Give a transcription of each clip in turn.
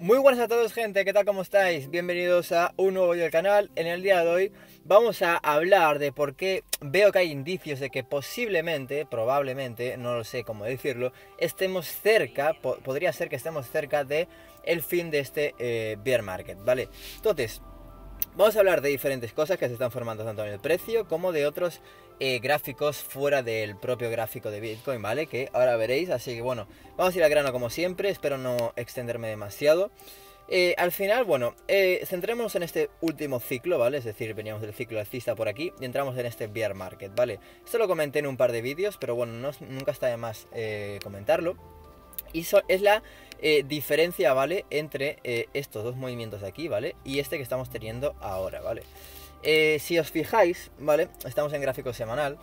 Muy buenas a todos, gente, ¿qué tal? ¿Cómo estáis? Bienvenidos a un nuevo vídeo del canal. En el día de hoy vamos a hablar de por qué veo que hay indicios de que posiblemente, probablemente, no lo sé cómo decirlo, estemos cerca, podría ser que estemos cerca de el fin de este bear market, ¿vale? Entonces, vamos a hablar de diferentes cosas que se están formando tanto en el precio como de otros gráficos fuera del propio gráfico de Bitcoin, ¿vale? Que ahora veréis, así que bueno, vamos a ir al grano como siempre, espero no extenderme demasiado. Al final, bueno, centrémonos en este último ciclo, ¿vale? Es decir, veníamos del ciclo alcista por aquí y entramos en este bear market, ¿vale? Esto lo comenté en un par de vídeos, pero bueno, nunca está de más comentarlo. Y es la diferencia, ¿vale? Entre estos dos movimientos de aquí, ¿vale? Y este que estamos teniendo ahora, ¿vale? Si os fijáis, ¿vale? Estamos en gráfico semanal.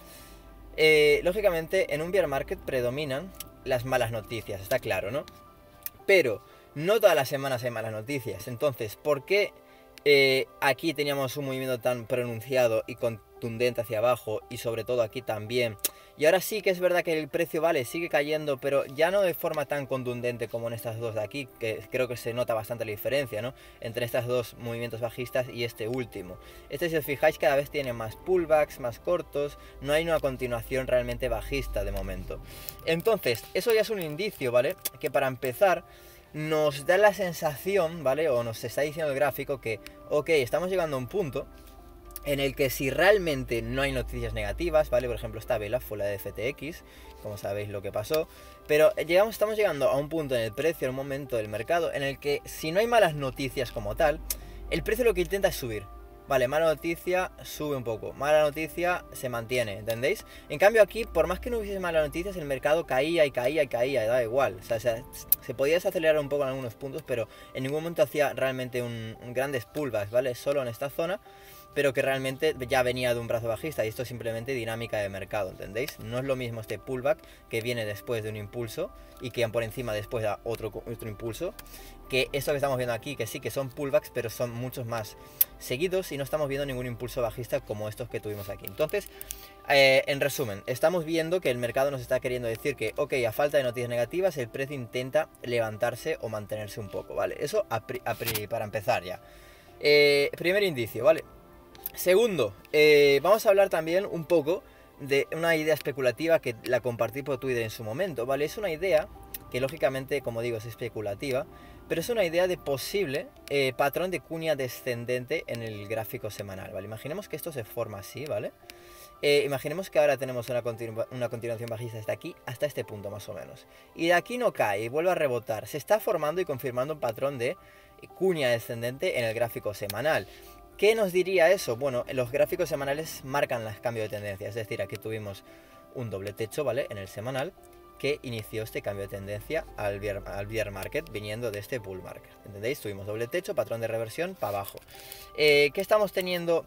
Lógicamente, en un bear market predominan las malas noticias, está claro, ¿no? Pero no todas las semanas hay malas noticias. Entonces, ¿por qué aquí teníamos un movimiento tan pronunciado y contundente hacia abajo? Y sobre todo aquí también. Y ahora sí que es verdad que el precio, vale, sigue cayendo, pero ya no de forma tan contundente como en estas dos de aquí, que creo que se nota bastante la diferencia, ¿no? Entre estos dos movimientos bajistas y este último. Este, si os fijáis, cada vez tiene más pullbacks, más cortos, no hay una continuación realmente bajista de momento. Entonces, eso ya es un indicio, ¿vale? Que para empezar nos da la sensación, ¿vale? O nos está diciendo el gráfico que, ok, estamos llegando a un punto en el que si realmente no hay noticias negativas, ¿vale? Por ejemplo, esta vela fue la de FTX, como sabéis lo que pasó. Pero estamos llegando a un punto en el precio, en un momento del mercado, en el que si no hay malas noticias como tal, el precio lo que intenta es subir. Vale, mala noticia, sube un poco. Mala noticia, se mantiene, ¿entendéis? En cambio aquí, por más que no hubiese malas noticias, el mercado caía y caía y caía, y da igual. O sea, se podía desacelerar un poco en algunos puntos, pero en ningún momento hacía realmente un grandes pullbacks, ¿vale? Solo en esta zona, pero que realmente ya venía de un brazo bajista, y esto es simplemente dinámica de mercado, ¿entendéis? No es lo mismo este pullback que viene después de un impulso y que por encima después da otro impulso, que esto que estamos viendo aquí, que sí que son pullbacks, pero son muchos más seguidos y no estamos viendo ningún impulso bajista como estos que tuvimos aquí. Entonces, en resumen, estamos viendo que el mercado nos está queriendo decir que, ok, a falta de noticias negativas, el precio intenta levantarse o mantenerse un poco, ¿vale? Eso para empezar ya. Primer indicio, ¿vale? Segundo, vamos a hablar también un poco de una idea especulativa que la compartí por Twitter en su momento, ¿vale? Es una idea que lógicamente, como digo, es especulativa, pero es una idea de posible patrón de cuña descendente en el gráfico semanal, ¿vale? Imaginemos que esto se forma así, ¿vale? Imaginemos que ahora tenemos una continuación bajista hasta aquí, hasta este punto más o menos. Y de aquí no cae y vuelve a rebotar. Se está formando y confirmando un patrón de cuña descendente en el gráfico semanal. ¿Qué nos diría eso? Bueno, los gráficos semanales marcan los cambios de tendencia. Es decir, aquí tuvimos un doble techo, ¿vale? En el semanal, que inició este cambio de tendencia al bear market viniendo de este bull market. ¿Entendéis? Tuvimos doble techo, patrón de reversión para abajo. ¿Qué estamos teniendo?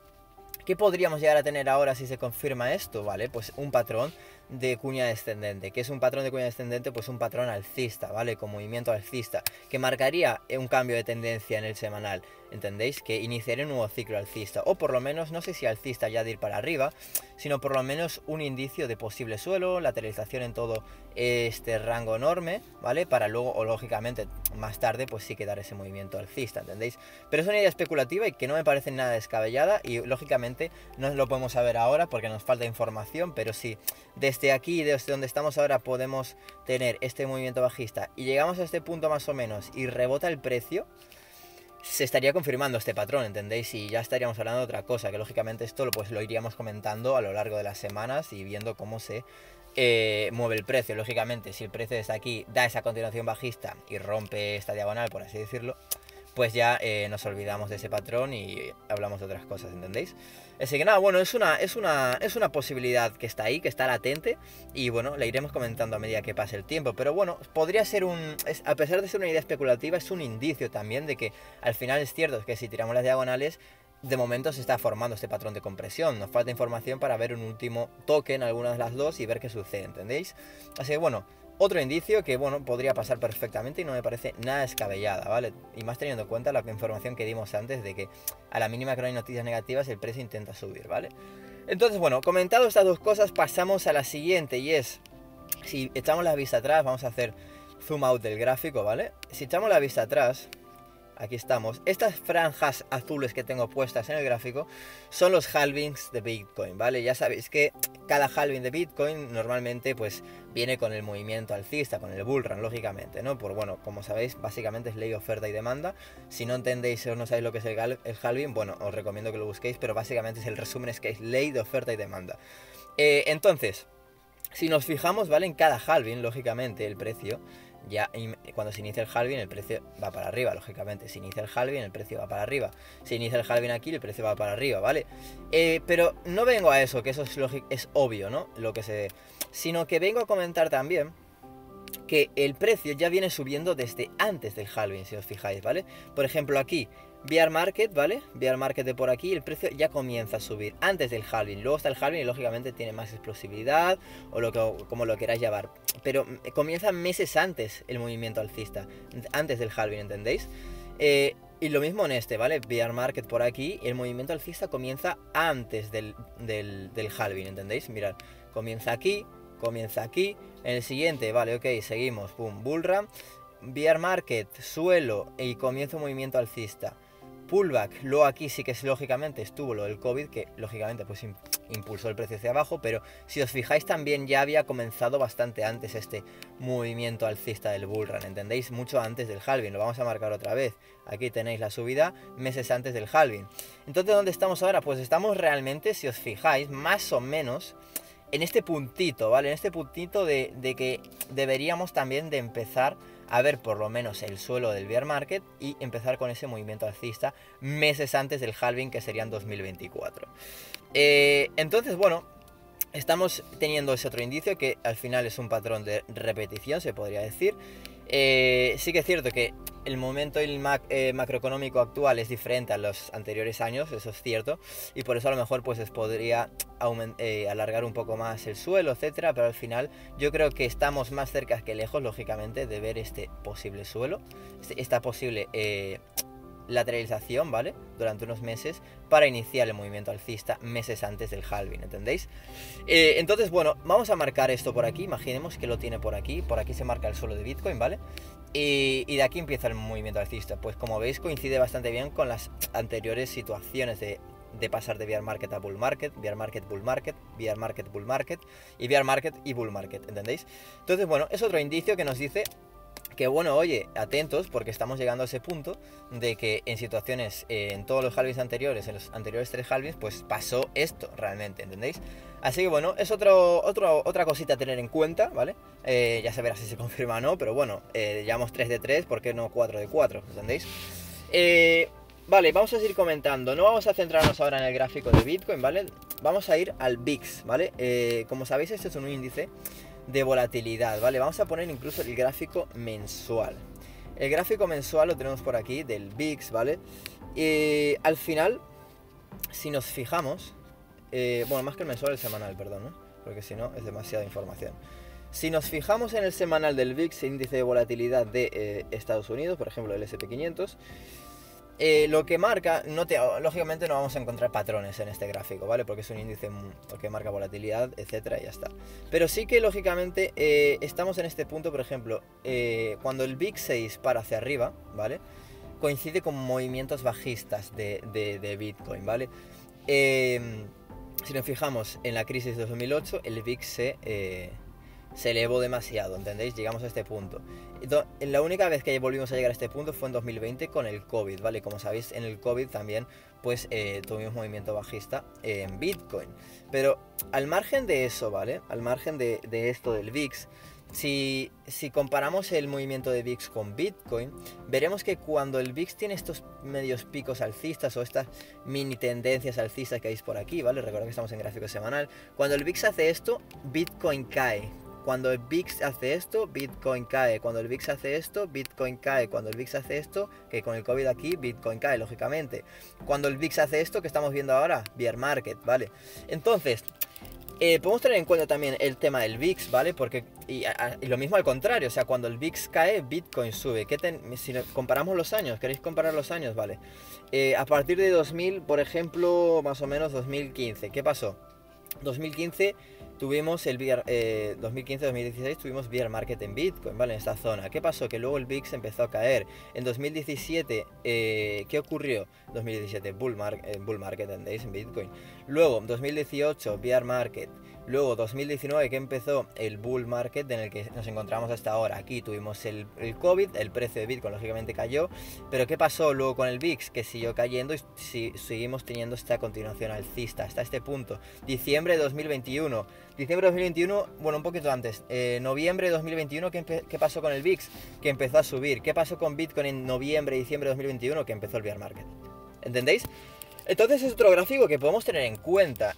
¿Qué podríamos llegar a tener ahora si se confirma esto? Vale, pues un patrón de cuña descendente. ¿Qué es un patrón de cuña descendente? Pues un patrón alcista, ¿vale? Con movimiento alcista, que marcaría un cambio de tendencia en el semanal, ¿entendéis? Que iniciaría un nuevo ciclo alcista, o por lo menos, no sé si alcista ya de ir para arriba, sino por lo menos un indicio de posible suelo, lateralización en todo este rango enorme, ¿vale? Para luego, o lógicamente, más tarde, pues sí que dar ese movimiento alcista, ¿entendéis? Pero es una idea especulativa y que no me parece nada descabellada, y lógicamente no lo podemos saber ahora porque nos falta información, pero sí, desde aquí, desde donde estamos ahora, podemos tener este movimiento bajista y llegamos a este punto más o menos y rebota el precio, se estaría confirmando este patrón, ¿entendéis? Y ya estaríamos hablando de otra cosa, que lógicamente esto pues lo iríamos comentando a lo largo de las semanas y viendo cómo se mueve el precio. Lógicamente, si el precio desde aquí da esa continuación bajista y rompe esta diagonal, por así decirlo, pues ya nos olvidamos de ese patrón y hablamos de otras cosas, ¿entendéis? Así que nada, bueno, es una posibilidad que está ahí, que está latente, y bueno, la iremos comentando a medida que pase el tiempo. Pero bueno, podría ser a pesar de ser una idea especulativa, es un indicio también de que al final es cierto que si tiramos las diagonales, de momento se está formando este patrón de compresión. Nos falta información para ver un último toque en alguna de las dos y ver qué sucede, ¿entendéis? Así que bueno, otro indicio que, bueno, podría pasar perfectamente y no me parece nada descabellada, ¿vale? Y más teniendo en cuenta la información que dimos antes de que a la mínima que no hay noticias negativas, el precio intenta subir, ¿vale? Entonces, bueno, comentado estas dos cosas, pasamos a la siguiente, y es, si echamos la vista atrás, vamos a hacer zoom out del gráfico, ¿vale? Si echamos la vista atrás, aquí estamos. Estas franjas azules que tengo puestas en el gráfico son los halvings de Bitcoin, ¿vale? Ya sabéis que cada halving de Bitcoin normalmente pues viene con el movimiento alcista, con el bull run, lógicamente, ¿no? Por bueno, como sabéis, básicamente es ley de oferta y demanda. Si no entendéis o no sabéis lo que es el halving, bueno, os recomiendo que lo busquéis, pero básicamente es el resumen, es que es ley de oferta y demanda. Entonces, si nos fijamos, ¿vale? En cada halving, lógicamente, el precio, ya cuando se inicia el halving, el precio va para arriba, lógicamente. Si inicia el halving, el precio va para arriba. Si inicia el halving aquí, el precio va para arriba, ¿vale? Pero no vengo a eso, que eso es obvio, ¿no? Sino que vengo a comentar también que el precio ya viene subiendo desde antes del halving, si os fijáis, ¿vale? Por ejemplo, aquí, Bear Market, ¿vale? Bear Market de por aquí, el precio ya comienza a subir antes del halving. Luego está el halving y lógicamente tiene más explosividad o como lo queráis llamar. Pero comienza meses antes el movimiento alcista, antes del halving, ¿entendéis? Y lo mismo en este, ¿vale? Bear Market por aquí, el movimiento alcista comienza antes del halving, ¿entendéis? Mirad, comienza aquí, en el siguiente, vale, ok, seguimos, pum, bullrun, bear market, suelo y comienzo un movimiento alcista, pullback, luego aquí sí que es lógicamente estuvo lo del COVID, que lógicamente pues impulsó el precio hacia abajo, pero si os fijáis también ya había comenzado bastante antes este movimiento alcista del bullrun, ¿entendéis? Mucho antes del halving, lo vamos a marcar otra vez, aquí tenéis la subida meses antes del halving. Entonces, ¿dónde estamos ahora? Pues estamos realmente, si os fijáis, más o menos en este puntito, ¿vale? En este puntito de que deberíamos también de empezar a ver por lo menos el suelo del bear market y empezar con ese movimiento alcista meses antes del halving, que serían 2024. Entonces, bueno, estamos teniendo ese otro indicio que al final es un patrón de repetición, se podría decir. Sí que es cierto que el momento macroeconómico actual es diferente a los anteriores años, eso es cierto, y por eso a lo mejor pues se podría alargar un poco más el suelo, etcétera, pero al final yo creo que estamos más cerca que lejos, lógicamente, de ver este posible suelo, esta posible lateralización, ¿vale? Durante unos meses para iniciar el movimiento alcista meses antes del halving, ¿entendéis? Entonces, bueno, vamos a marcar esto por aquí, imaginemos que lo tiene por aquí se marca el suelo de Bitcoin, ¿vale? Y de aquí empieza el movimiento alcista, pues como veis coincide bastante bien con las anteriores situaciones de pasar de bear market a bull market, bear market, bull market, bear market, bull market y bear market y bull market, ¿entendéis? Entonces, bueno, es otro indicio que nos dice que bueno, oye, atentos porque estamos llegando a ese punto de que en situaciones, en todos los halvings anteriores, en los anteriores 3 halvings, pues pasó esto realmente, ¿entendéis? Así que bueno, es otra cosita a tener en cuenta, ¿vale? Ya se verá si se confirma o no, pero bueno, llevamos 3 de 3, ¿por qué no 4 de 4? ¿Entendéis? Vale, vamos a seguir comentando, no vamos a centrarnos ahora en el gráfico de Bitcoin, ¿vale? Vamos a ir al VIX, ¿vale? Como sabéis, este es un índice de volatilidad, ¿vale? Vamos a poner incluso el gráfico mensual. El gráfico mensual lo tenemos por aquí, del VIX, ¿vale? Al final, si nos fijamos, bueno, más que el mensual, el semanal, perdón, ¿no? Porque si no, es demasiada información. Si nos fijamos en el semanal del VIX, índice de volatilidad de Estados Unidos, por ejemplo, el SP500, lo que marca, lógicamente no vamos a encontrar patrones en este gráfico, ¿vale? Porque es un índice que marca volatilidad, etcétera, y ya está. Pero sí que, lógicamente, estamos en este punto, por ejemplo, cuando el VIX se dispara hacia arriba, ¿vale? Coincide con movimientos bajistas de Bitcoin, ¿vale? Si nos fijamos en la crisis de 2008, el VIX se elevó demasiado, ¿entendéis? Llegamos a este punto. La única vez que volvimos a llegar a este punto fue en 2020 con el COVID, ¿vale? Como sabéis, en el COVID también, pues, tuvimos movimiento bajista en Bitcoin. Pero al margen de eso, ¿vale? Al margen de esto del VIX, si comparamos el movimiento de VIX con Bitcoin, veremos que cuando el VIX tiene estos medios picos alcistas o estas mini tendencias alcistas que veis por aquí, ¿vale? Recuerda que estamos en gráfico semanal. Cuando el VIX hace esto, Bitcoin cae. Cuando el VIX hace esto, Bitcoin cae. Cuando el VIX hace esto, Bitcoin cae. Cuando el VIX hace esto, que con el COVID aquí, Bitcoin cae, lógicamente. Cuando el VIX hace esto, que estamos viendo ahora, bear market, ¿vale? Entonces, podemos tener en cuenta también el tema del VIX, ¿vale? Porque, y lo mismo al contrario, o sea, cuando el VIX cae, Bitcoin sube. Si comparamos los años, ¿queréis comparar los años? Vale. A partir de 2000, por ejemplo, más o menos 2015, ¿qué pasó? 2015 tuvimos el 2015-2016 tuvimos bear market en Bitcoin, ¿vale? En esta zona. ¿Qué pasó? Que luego el VIX empezó a caer. En 2017, ¿qué ocurrió? 2017, bull market en Bitcoin. Luego, 2018, bear market. Luego, 2019, que empezó el bull market en el que nos encontramos hasta ahora. Aquí tuvimos el COVID, el precio de Bitcoin lógicamente cayó. Pero ¿qué pasó luego con el VIX? Que siguió cayendo y seguimos teniendo esta continuación alcista hasta este punto. Diciembre de 2021. Diciembre de 2021, bueno, un poquito antes. Noviembre de 2021, ¿qué pasó con el VIX? Que empezó a subir. ¿Qué pasó con Bitcoin en noviembre y diciembre de 2021? Que empezó el bear market. ¿Entendéis? Entonces es otro gráfico que podemos tener en cuenta.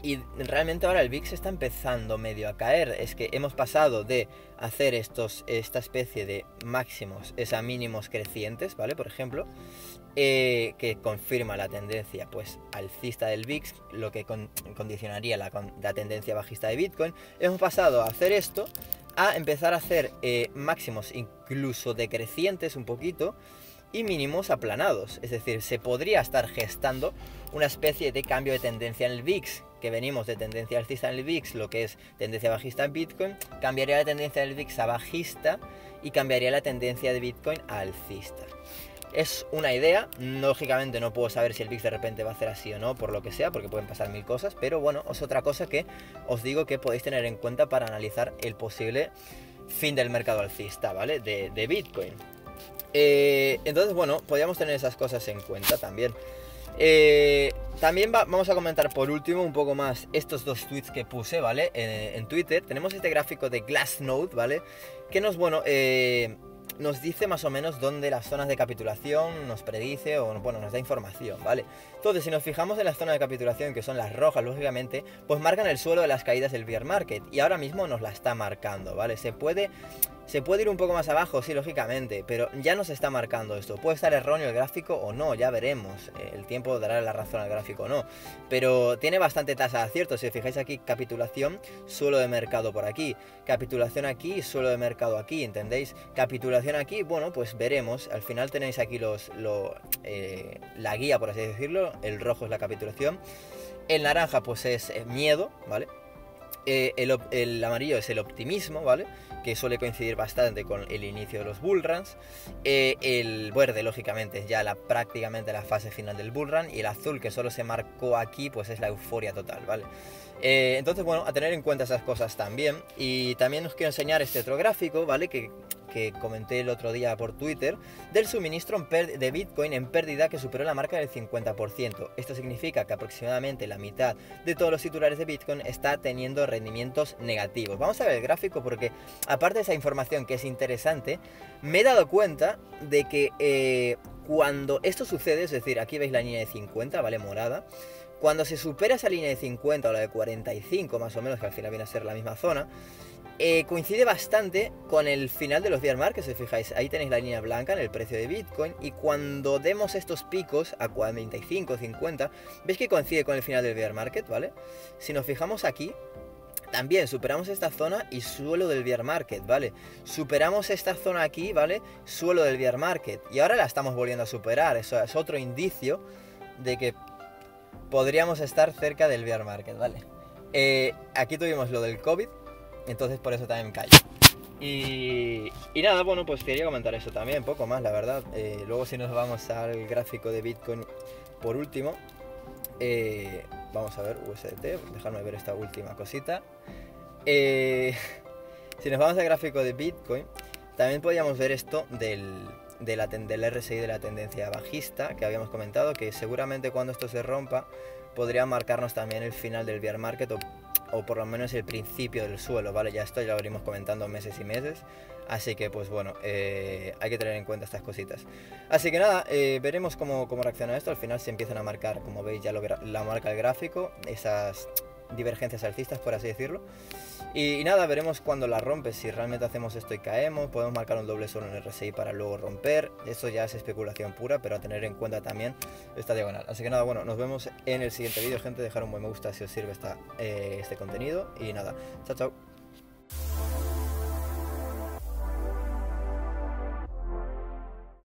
Y realmente ahora el VIX está empezando medio a caer. Es que hemos pasado de hacer esta especie de máximos a mínimos crecientes, ¿vale? Por ejemplo, que confirma la tendencia pues alcista del VIX, lo que condicionaría la tendencia bajista de Bitcoin. Hemos pasado a hacer esto, a empezar a hacer máximos incluso decrecientes un poquito, y mínimos aplanados, es decir, se podría estar gestando una especie de cambio de tendencia en el VIX, que venimos de tendencia alcista en el VIX, lo que es tendencia bajista en Bitcoin, cambiaría la tendencia del VIX a bajista y cambiaría la tendencia de Bitcoin a alcista. Es una idea, lógicamente no puedo saber si el VIX de repente va a hacer así o no, por lo que sea, porque pueden pasar mil cosas, pero bueno, es otra cosa que os digo que podéis tener en cuenta para analizar el posible fin del mercado alcista, ¿vale? De Bitcoin. Entonces, bueno, podríamos tener esas cosas en cuenta también. También vamos a comentar por último un poco más estos dos tweets que puse, ¿vale? En Twitter. Tenemos este gráfico de Glassnode, ¿vale? Que nos dice más o menos dónde las zonas de capitulación nos predice o, bueno, nos da información, ¿vale? Entonces, si nos fijamos en las zonas de capitulación, que son las rojas, lógicamente, pues marcan el suelo de las caídas del bear market. Y ahora mismo nos la está marcando, ¿vale? Se puede ir un poco más abajo, sí, lógicamente, pero ya nos está marcando esto. Puede estar erróneo el gráfico o no, ya veremos. El tiempo dará la razón al gráfico o no. Pero tiene bastante tasa de acierto. Si os fijáis aquí, capitulación, suelo de mercado por aquí. Capitulación aquí, suelo de mercado aquí, ¿entendéis? Capitulación aquí, bueno, pues veremos. Al final tenéis aquí la guía, por así decirlo. El rojo es la capitulación. El naranja, pues es miedo, ¿vale? El amarillo es el optimismo, ¿vale? Que suele coincidir bastante con el inicio de los bullruns. El verde, lógicamente, es ya prácticamente la fase final del bullrun. Y el azul, que solo se marcó aquí, pues es la euforia total, ¿vale? Entonces, bueno, a tener en cuenta esas cosas también. Y también os quiero enseñar este otro gráfico, ¿vale? Que comenté el otro día por Twitter, del suministro de Bitcoin en pérdida que superó la marca del 50%. Esto significa que aproximadamente la mitad de todos los titulares de Bitcoin está teniendo rendimientos negativos. Vamos a ver el gráfico porque, aparte de esa información que es interesante, me he dado cuenta de que cuando esto sucede, es decir, aquí veis la línea de 50, ¿vale? Morada. Cuando se supera esa línea de 50 o la de 45 más o menos, que al final viene a ser la misma zona, coincide bastante con el final de los bear markets, si os fijáis. Ahí tenéis la línea blanca en el precio de Bitcoin, y cuando demos estos picos a 45, 50, veis que coincide con el final del bear market, ¿vale? Si nos fijamos aquí, también superamos esta zona y suelo del bear market, ¿vale? Superamos esta zona aquí, ¿vale? Suelo del bear market, y ahora la estamos volviendo a superar. Eso es otro indicio de que podríamos estar cerca del bear market, ¿vale? Aquí tuvimos lo del COVID, entonces por eso también cayó. Y nada, bueno, pues quería comentar eso también, poco más, la verdad. Luego, si nos vamos al gráfico de Bitcoin por último, vamos a ver USDT, dejadme ver esta última cosita. Si nos vamos al gráfico de Bitcoin, también podríamos ver esto del RSI de la tendencia bajista que habíamos comentado, que seguramente cuando esto se rompa podría marcarnos también el final del bear market o por lo menos el principio del suelo, ¿vale? Ya esto ya lo iremos comentando meses y meses, así que pues bueno, hay que tener en cuenta estas cositas. Así que nada, veremos cómo reacciona esto. Al final se empiezan a marcar, como veis ya la marca el gráfico, esas divergencias alcistas, por así decirlo. Y nada, veremos cuando la rompe, si realmente hacemos esto y caemos. Podemos marcar un doble suelo en el RSI para luego romper. Eso ya es especulación pura, pero a tener en cuenta también esta diagonal. Así que nada, bueno, nos vemos en el siguiente vídeo, gente. Dejar un buen me gusta si os sirve este contenido. Y nada, chao, chao.